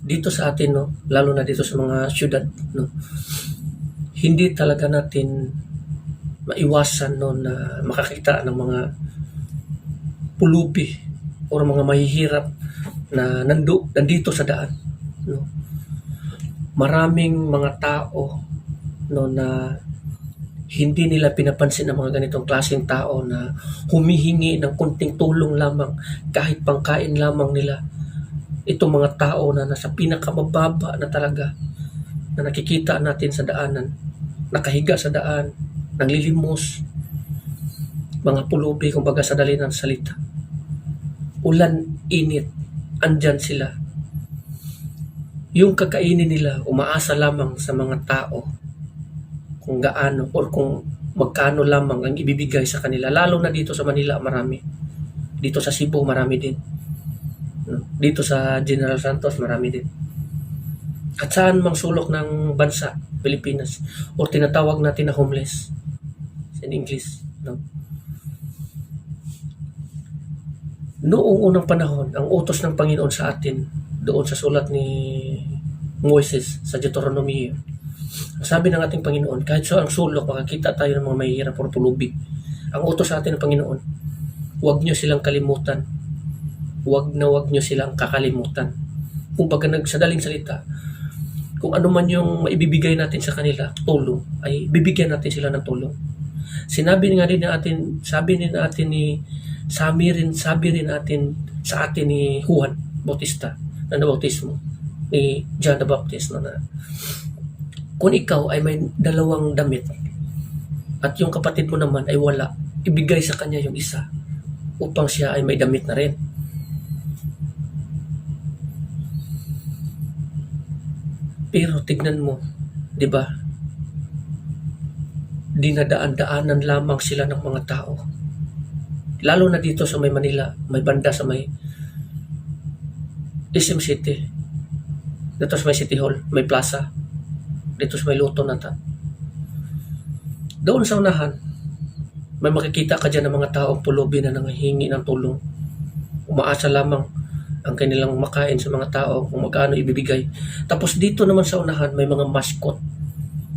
dito sa atin, no, lalo na dito sa mga syudad, no, hindi talaga natin maiwasan, no, na makakita ng mga pulubi o mga mahihirap na nandito sa daan, no. Maraming mga tao, no, na hindi nila pinapansin ang mga ganitong klaseng tao na humihingi ng konting tulong lamang, kahit pangkain lamang nila. Itong mga tao na nasa pinakamababa na talaga, na nakikita natin sa daanan, nakahiga sa daan, nanglilimos, mga pulubi, kumbaga sa dali ng salita. Ulan, init, andyan sila. Yung kakainin nila, umaasa lamang sa mga tao kung gaano or kung magkano lamang ang ibibigay sa kanila. Lalo na dito sa Manila, marami. Dito sa Cebu, marami din. Dito sa General Santos, marami din. At saan mang sulok ng bansa, Pilipinas, o tinatawag natin na homeless in English, no? Noong unang panahon, ang utos ng Panginoon sa atin, doon sa sulat ni Moises sa Deuteronomy, sabi ng ating Panginoon, kahit sa ang sulok, makakita tayo ng mga mahihirap o pulubi. Ang utos sa atin ng Panginoon, huwag nyo silang kalimutan. Huwag nyo silang kakalimutan. Kung pag sa daling salita, kung ano man yung maibibigay natin sa kanila, tulong, ay bibigyan natin sila ng tulong. Sabi rin natin sa atin ni Juan Bautista, na nabautismo, ni John the Baptist, na kung ikaw ay may 2 damit at yung kapatid mo naman ay wala, ibigay sa kanya yung isa upang siya ay may damit na rin. Pero tignan mo, 'di ba? Dinadaan-daanan lamang sila ng mga tao. Lalo na dito sa may Manila, may banda sa may SM City. Dito sa may City Hall, may plaza. Dito sa may Luto nata. Doon sa unahan, may makikita ka dyan ng mga taong pulubi na nanghihingi ng tulong. Umaasa lamang ang kanilang makain sa mga tao kung magkano ibibigay. Tapos dito naman sa unahan, may mga mascot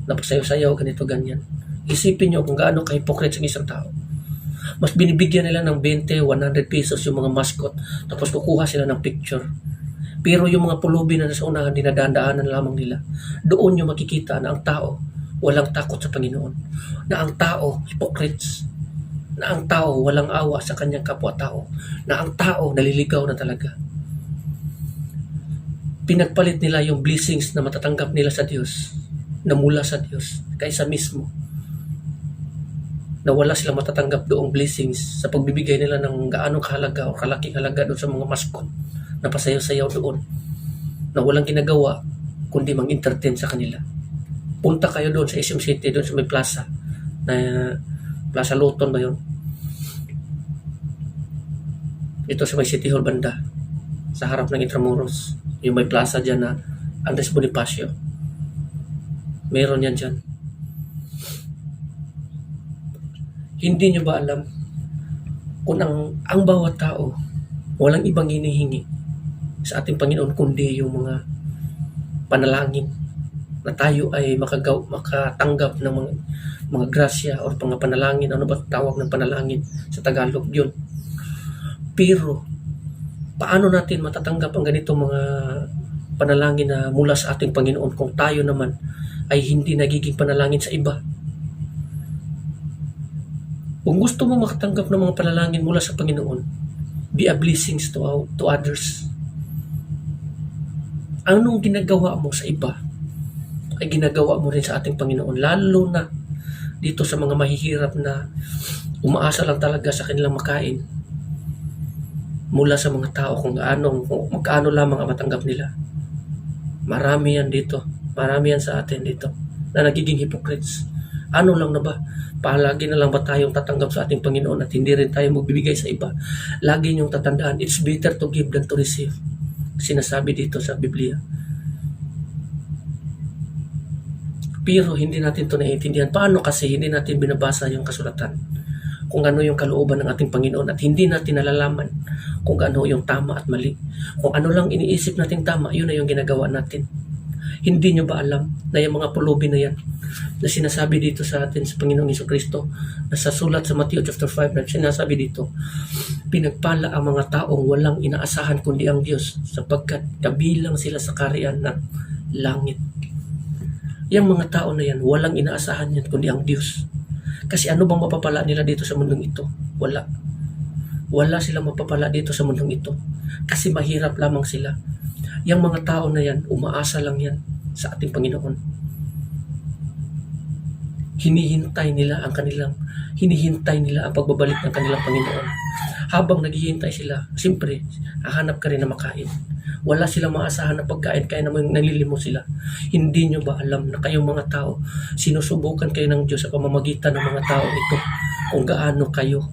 na pasayaw-sayaw, ganito, ganyan. Isipin nyo kung gaano ka-hypocrite sa isang tao. Mas binibigyan nila ng 20, 100 pesos yung mga mascot, tapos kukuha sila ng picture. Pero yung mga pulubi na nasa unahan, dinadaan-daanan lamang nila. Doon nyo makikita na ang tao walang takot sa Panginoon. Na ang tao, hypocrites. Na ang tao walang awa sa kanyang kapwa-tao. Na ang tao naliligaw na talaga. Pinagpalit nila yung blessings na matatanggap nila sa Diyos, na mula sa Diyos, kaysa mismo na wala silang matatanggap doong blessings sa pagbibigay nila ng gaano kahalaga o kalaking halaga doon sa mga mascot na pasayaw-sayaw doon, na walang ginagawa kundi mang-entertain sa kanila. Punta kayo doon sa SM City, doon sa may plaza, na Plaza Luton ba yun? Ito sa may City Hall banda, sa harap ng Intramuros, yung may plaza dyan na Andres Bonifacio. Meron yan dyan. Hindi nyo ba alam kung ang bawat tao walang ibang hinihingi sa ating Panginoon kundi yung mga panalangin, na tayo ay makatanggap ng mga grasya o mga panalangin. Ano ba tawag ng panalangin sa Tagalog? Yun. Pero paano natin matatanggap ang ganitong mga panalangin na mula sa ating Panginoon kung tayo naman ay hindi nagiging panalangin sa iba? Kung gusto mo makatanggap ng mga panalangin mula sa Panginoon, be a blessings to others. Anong ginagawa mo sa iba ay ginagawa mo rin sa ating Panginoon, lalo na dito sa mga mahihirap na umaasa lang talaga sa kanilang makain mula sa mga tao kung magkano lamang ang matanggap nila. Marami yan dito. Marami yan sa atin dito na nagiging hypocrites. Ano lang na ba? Palagi na lang ba tayong tatanggap sa ating Panginoon at hindi rin tayo magbibigay sa iba? Lagi niyong tatandaan, it's better to give than to receive. Sinasabi dito sa Biblia. Pero hindi natin ito naiintindihan. Paano kasi hindi natin binabasa yung kasulatan? kung ano yung kalooban ng ating Panginoon at hindi natin nalalaman kung ano yung tama at mali. Kung ano lang iniisip nating tama, yun na yung ginagawa natin. Hindi nyo ba alam na yung mga pulubi na yan na sinasabi dito sa atin sa Panginoong Jesucristo na sa sulat sa Matthew chapter 5 na sinasabi dito, pinagpala ang mga taong walang inaasahan kundi ang Diyos sapagkat kabilang sila sa kaharian ng langit. Yung mga tao na yan, walang inaasahan yan kundi ang Diyos. Kasi ano bang mapapala nila dito sa mundong ito? Wala. Wala silang mapapala dito sa mundong ito. Kasi mahirap lamang sila. Yung mga tao na yan, umaasa lang yan sa ating Panginoon. Hinihintay nila ang pagbabalik ng kanilang Panginoon. Habang naghihintay sila, siyempre, hahanap ka rin na makain. Wala silang maasahan na pagkain, kaya naman nalilimot sila. Hindi nyo ba alam na kayong mga tao, sinusubukan kayo ng Diyos sa pamamagitan ng mga tao ito kung gaano kayo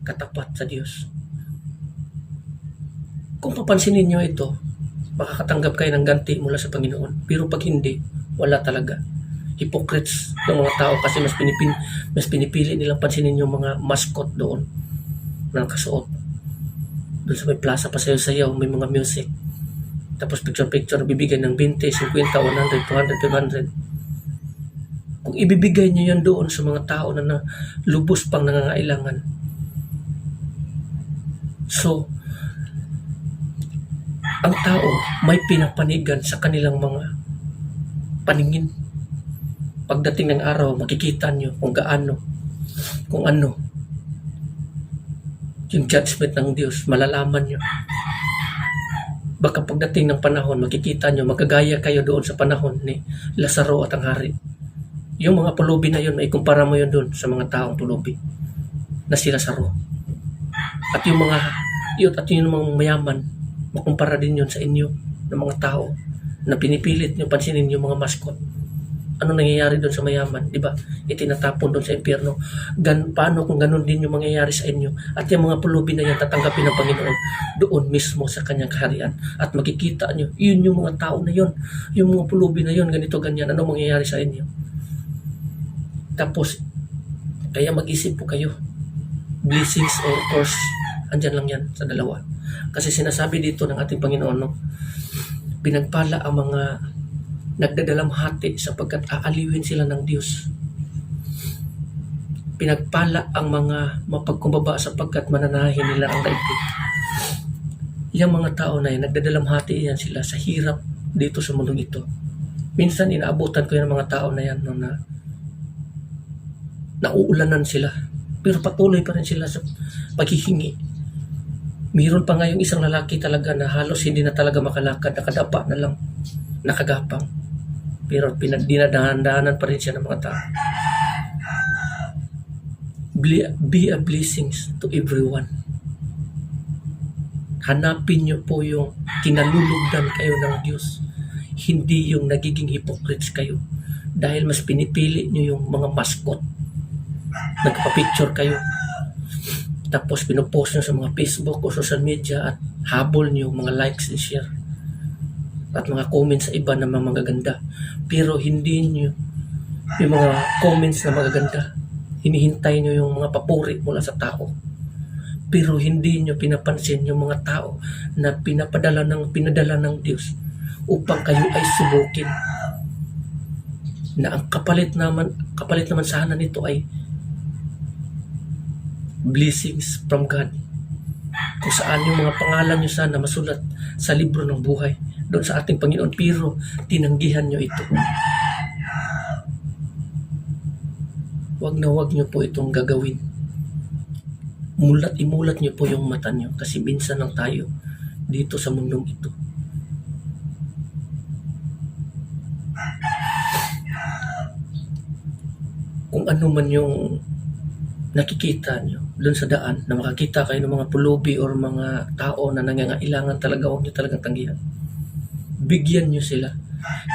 katapat sa Diyos. Kung papansinin nyo ito, makakatanggap kayo ng ganti mula sa Panginoon. Pero pag hindi, wala talaga. Hypocrites ng mga tao kasi mas pinipili nilang pansinin yung mga mascot doon na nakasuot. Doon sa may plaza, pasayaw-sayaw, may mga music. Tapos picture-picture, bibigyan ng 20, 50, 100, 200, 500. Kung ibibigay nyo yan doon sa mga tao na lubos pang nangangailangan. So, ang tao may pinapanigan sa kanilang mga paningin. Pagdating ng araw, makikita nyo kung gaano, kung ano, yung judgment ng Diyos, malalaman nyo. Baka pagdating ng panahon, makikita nyo, magagaya kayo doon sa panahon ni Lazaro at ang hari. Yung mga pulubi na yun, may kumpara mo yun doon sa mga taong pulubi na si Lazaro. At yung mga mayaman, makumpara din yun sa inyo ng mga tao na pinipilit nyo pansinin yung mga mascot. Ano nangyayari doon sa mayaman, di ba? Itinatapon doon sa impyerno. Paano kung ganun din yung mangyayari sa inyo? At yung mga pulubi na yan tatanggapin ng Panginoon doon mismo sa kanyang kaharian. At makikita nyo, yun yung mga tao na yun. Yung mga pulubi na yun, ganito, ganyan. Ano mangyayari sa inyo? Tapos, kaya mag-isip po kayo. Blessings or curse, andyan lang yan sa dalawa. Kasi sinasabi dito ng ating Panginoon, no? Pinagpala ang mga nagdadalamhati sapagkat aaliwin sila ng Diyos. Pinagpala ang mga mapagkumbaba sapagkat mananahin nila ang daigdig. Yung mga tao na yan, nagdadalamhati yan sila sa hirap dito sa mundong ito. Minsan inaabutan ko yung mga tao na yan no, na nauulanan sila. Pero patuloy pa rin sila sa paghihingi. Mayroon pa nga yung isang lalaki talaga na halos hindi na talaga makalakad, nakadapa na lang, nakagapang. Pero dinadahan-dahanan pa rin siya ng mga tao. Be a blessing to everyone. Hanapin niyo po yung kinalulugdan kayo ng Diyos. Hindi yung nagiging hypocrites kayo. Dahil mas pinipili niyo yung mga mascot. Nagpa-picture kayo. Tapos pinopost nyo sa mga Facebook o social media at habol nyo mga likes and share at mga comments sa iba na mga magaganda. Pero hindi nyo yung mga comments na magaganda. Hinihintay nyo yung mga papuri mula sa tao. Pero hindi nyo pinapansin yung mga tao na pinadala ng Diyos upang kayo ay subukin. Na ang kapalit naman sana nito ay blessings from God. Kung saan yung mga pangalan nyo sana masulat sa libro ng buhay doon sa ating Panginoon, pero tinanggihan nyo ito. Wag nyo po itong gagawin. Imulat nyo po yung mata nyo kasi minsan lang tayo dito sa mundong ito. Kung ano man yung nakikita nyo doon sa daan na makakita kayo ng mga pulubi or mga tao na nangangailangan talaga, huwag nyo talagang tanggihan. Bigyan nyo sila.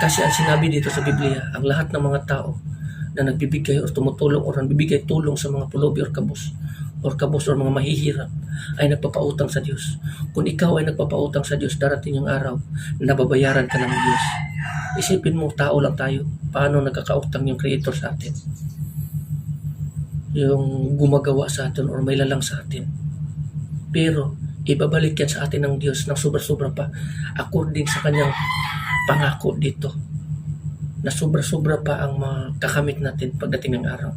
Kasi ang sinabi dito sa Biblia, ang lahat ng mga tao na nagbibigay or tumutulong or nagbibigay tulong sa mga pulubi or kabus or mga mahihirap ay nagpapautang sa Diyos. Kung ikaw ay nagpapautang sa Diyos, darating yung araw na babayaran ka ng Diyos. Isipin mo, tao lang tayo. Paano nagkakautang yung Creator sa atin? yung gumagawa sa atin or may lalang sa atin. Pero ibabalik yan sa atin ng Diyos ng sobra-sobra pa according sa kanyang pangako dito na sobra-sobra pa ang makakamit natin pagdating ng araw.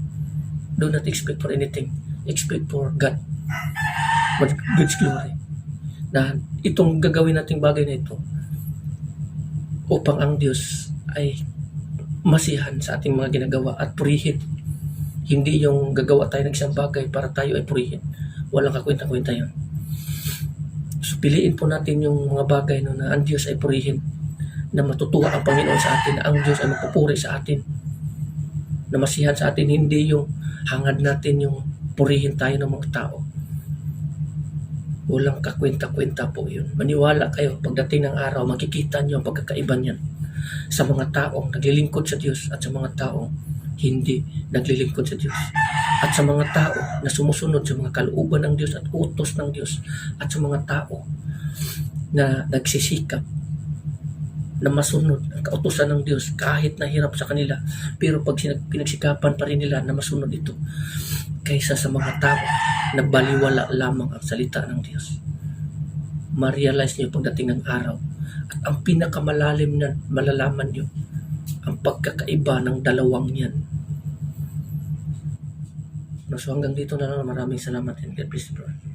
Do not expect for anything. Expect for God. God's glory. Na itong gagawin nating bagay na ito upang ang Diyos ay masihan sa ating mga ginagawa at purihin. Hindi yung gagawa tayo ng isang bagay para tayo ay purihin. Walang kakwenta-kwenta yun. So piliin po natin yung mga bagay no, na ang Diyos ay purihin, na matutuwa ang Panginoon sa atin, na ang Diyos ay magpupuri sa atin, na masihan sa atin, hindi yung hangad natin yung purihin tayo ng mga tao. Walang kakwenta-kwenta po yun. Maniwala kayo, pagdating ng araw, makikita nyo ang pagkakaiba niyan sa mga taong naglilingkod sa Diyos at sa mga taong hindi naglilingkod sa Diyos. At sa mga tao na sumusunod sa mga kalooban ng Diyos at utos ng Diyos, at sa mga tao na nagsisikap na masunod ang kautusan ng Diyos kahit nahirap sa kanila, pero pag pinagsikapan pa rin nila na masunod ito, kaysa sa mga tao na baliwala lamang ang salita ng Diyos. Ma-realize niyo pagdating ng araw, at ang pinakamalalim na malalaman niyo ang pagkakaiba ng dalawang yan. So hanggang dito na lang, maraming salamat and God bless you, bro.